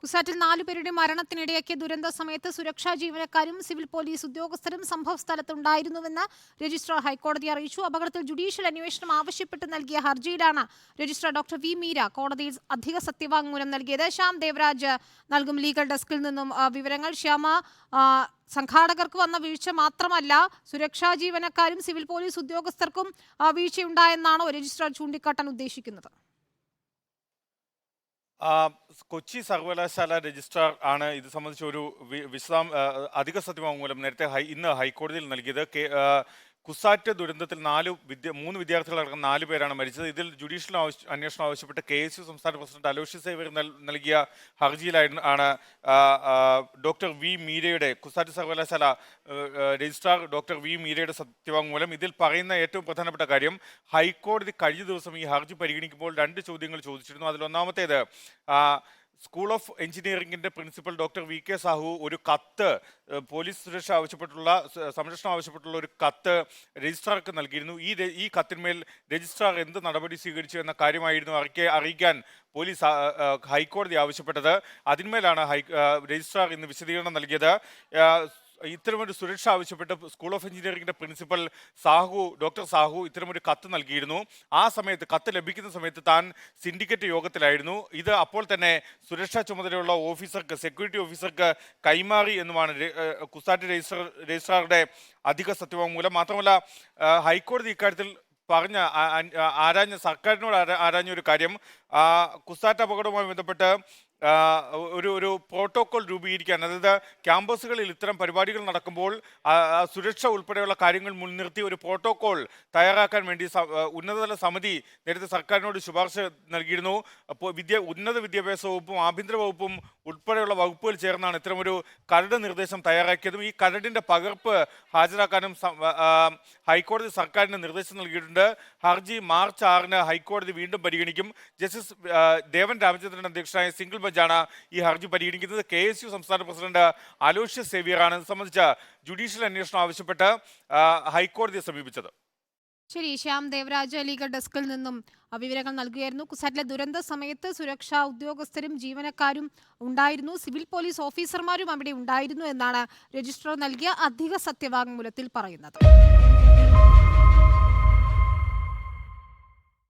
കുസാറ്റിൽ 4 പേരുടെ മരണത്തിനിടയാക്കിയ ദുരന്ത സമയത്ത് സുരക്ഷാ ജീവനക്കാരും സിവിൽ പോലീസ് ഉദ്യോഗസ്ഥരും സംഭവ സ്ഥലത്തുണ്ടായിരുന്നുവെന്ന് രജിസ്ട്രാർ ഹൈക്കോടതിയെ അറിയിച്ചു. അപകടത്തിൽ ജുഡീഷ്യൽ അന്വേഷണം ആവശ്യപ്പെട്ട് നൽകിയ ഹർജിയിലാണ് രജിസ്ട്രാർ ഡോക്ടർ വി മീര കോടതിയിൽ അധിക സത്യവാങ്മൂലം നൽകിയത്. ശ്യാം ദേവരാജ് നൽകും ലീഗൽ ഡെസ്കിൽ നിന്നും വിവരങ്ങൾ. ശ്യാമ, സംഘാടകർക്ക് വന്ന വീഴ്ച മാത്രമല്ല, സുരക്ഷാ ജീവനക്കാരും സിവിൽ പോലീസ് ഉദ്യോഗസ്ഥർക്കും വീഴ്ചയുണ്ടായെന്നാണോ രജിസ്ട്രാർ ചൂണ്ടിക്കാട്ടാൻ ഉദ്ദേശിക്കുന്നത്? കൊച്ചി സർവകലാശാല രജിസ്ട്രാർ ആണ് ഇത് സംബന്ധിച്ച ഒരു അധിക സത്യവാങ്മൂലം നേരത്തെ ഇന്ന് ഹൈക്കോടതിയിൽ നൽകിയത്. കുസാറ്റ് ദുരന്തത്തിൽ 3 വിദ്യാർത്ഥികളടക്കം 4 പേരാണ് മരിച്ചത്. ഇതിൽ ജുഡീഷ്യൽ അന്വേഷണം ആവശ്യപ്പെട്ട് KSU സംസ്ഥാന പ്രസിഡന്റ് അലോഷ്യസ് സേവ്യർ നൽകിയ ഹർജിയിലാണ് ഡോക്ടർ വി മീരയുടെ, കുസാറ്റ് സർവകലാശാല രജിസ്ട്രാർ ഡോക്ടർ വി മീരയുടെ സത്യവാങ്മൂലം. ഇതിൽ പറയുന്ന ഏറ്റവും പ്രധാനപ്പെട്ട കാര്യം, ഹൈക്കോടതി കഴിഞ്ഞ ദിവസം ഈ ഹർജി പരിഗണിക്കുമ്പോൾ 2 ചോദ്യങ്ങൾ ചോദിച്ചിരുന്നു. അതിലൊന്നാമത്തേത്, സ്കൂൾ ഓഫ് എഞ്ചിനീയറിംഗിന്റെ പ്രിൻസിപ്പൽ ഡോക്ടർ VK സാഹു ഒരു കത്ത്, പോലീസ് സംരക്ഷണം ആവശ്യപ്പെട്ടുള്ള ഒരു കത്ത് രജിസ്ട്രാർക്ക് നൽകിയിരുന്നു. ഈ കത്തിന്മേൽ രജിസ്ട്രാർ എന്ത് നടപടി സ്വീകരിച്ചു എന്ന കാര്യമായിരുന്നു അറിയിക്കാൻ പോലീസ് ഹൈക്കോടതി ആവശ്യപ്പെട്ടത്. അതിന്മേലാണ് രജിസ്ട്രാർ ഇന്ന് വിശദീകരണം നൽകിയത്. ഇത്തരമൊരു സുരക്ഷ ആവശ്യപ്പെട്ട് സ്കൂൾ ഓഫ് എഞ്ചിനീയറിംഗിന്റെ പ്രിൻസിപ്പൽ ഡോക്ടർ സാഹു ഇത്തരമൊരു കത്ത് നൽകിയിരുന്നു. ആ സമയത്ത്, കത്ത് ലഭിക്കുന്ന സമയത്ത് താൻ സിൻഡിക്കേറ്റ് യോഗത്തിലായിരുന്നു. ഇത് അപ്പോൾ തന്നെ സുരക്ഷാ ചുമതലയുള്ള സെക്യൂരിറ്റി ഓഫീസർക്ക് കൈമാറി എന്നുമാണ് കുസാറ്റ് രജിസ്ട്രാറുടെ അധിക സത്യവാങ്മൂലം. മാത്രമല്ല, ഹൈക്കോടതി ഇക്കാര്യത്തിൽ സർക്കാരിനോട് ആരാഞ്ഞ ഒരു കാര്യം, കുസാറ്റ് അപകടവുമായി ബന്ധപ്പെട്ട് ഒരു പ്രോട്ടോകോൾ രൂപീകരിക്കാൻ, അതായത് ക്യാമ്പസുകളിൽ ഇത്തരം പരിപാടികൾ നടക്കുമ്പോൾ സുരക്ഷ ഉൾപ്പെടെയുള്ള കാര്യങ്ങൾ മുൻനിർത്തി ഒരു പ്രോട്ടോകോൾ തയ്യാറാക്കാൻ വേണ്ടി ഉന്നതതല സമിതി നേരത്തെ സർക്കാരിനോട് ശുപാർശ നൽകിയിരുന്നു. അപ്പോൾ ഉന്നത വിദ്യാഭ്യാസ വകുപ്പും ആഭ്യന്തര വകുപ്പും ഉൾപ്പെടെയുള്ള വകുപ്പുകൾ ചേർന്നാണ് ഇത്തരമൊരു കരട് നിർദ്ദേശം തയ്യാറാക്കിയതും. ഈ കരടിന്റെ പകർപ്പ് ഹാജരാക്കാനും ഹൈക്കോടതി സർക്കാരിന് നിർദ്ദേശം നൽകിയിട്ടുണ്ട്. ഹർജി മാർച്ച് 6-ന് ഹൈക്കോടതി വീണ്ടും പരിഗണിക്കും. ജസ്റ്റിസ് ദേവൻ രാമചന്ദ്രൻ അധ്യക്ഷനായ സിംഗിൾ ബെഞ്ചാണ് ഈ ഹർജി പരിഗണിക്കുന്നത്. KSU സംസ്ഥാന പ്രസിഡന്റ് അലോഷ്യസ് സേവ്യറാണ് ഇത് സംബന്ധിച്ച ജുഡീഷ്യൽ അന്വേഷണം ആവശ്യപ്പെട്ട് ഹൈക്കോടതിയെ സമീപിച്ചത്. ശരി, ശ്യാം ദേവരാജ് ലീഗൽ ഡെസ്കിൽ നിന്നും വിവരങ്ങൾ നൽകുകയായിരുന്നു. കുസാറ്റിലെ ദുരന്ത സമയത്ത് സുരക്ഷാ ഉദ്യോഗസ്ഥരും ജീവനക്കാരും ഉണ്ടായിരുന്നു, സിവിൽ പോലീസ് ഓഫീസർമാരും അവിടെ ഉണ്ടായിരുന്നു എന്നാണ് രജിസ്ട്രാർ നൽകിയ അധിക സത്യവാങ്മൂലത്തിൽ പറയുന്നത്.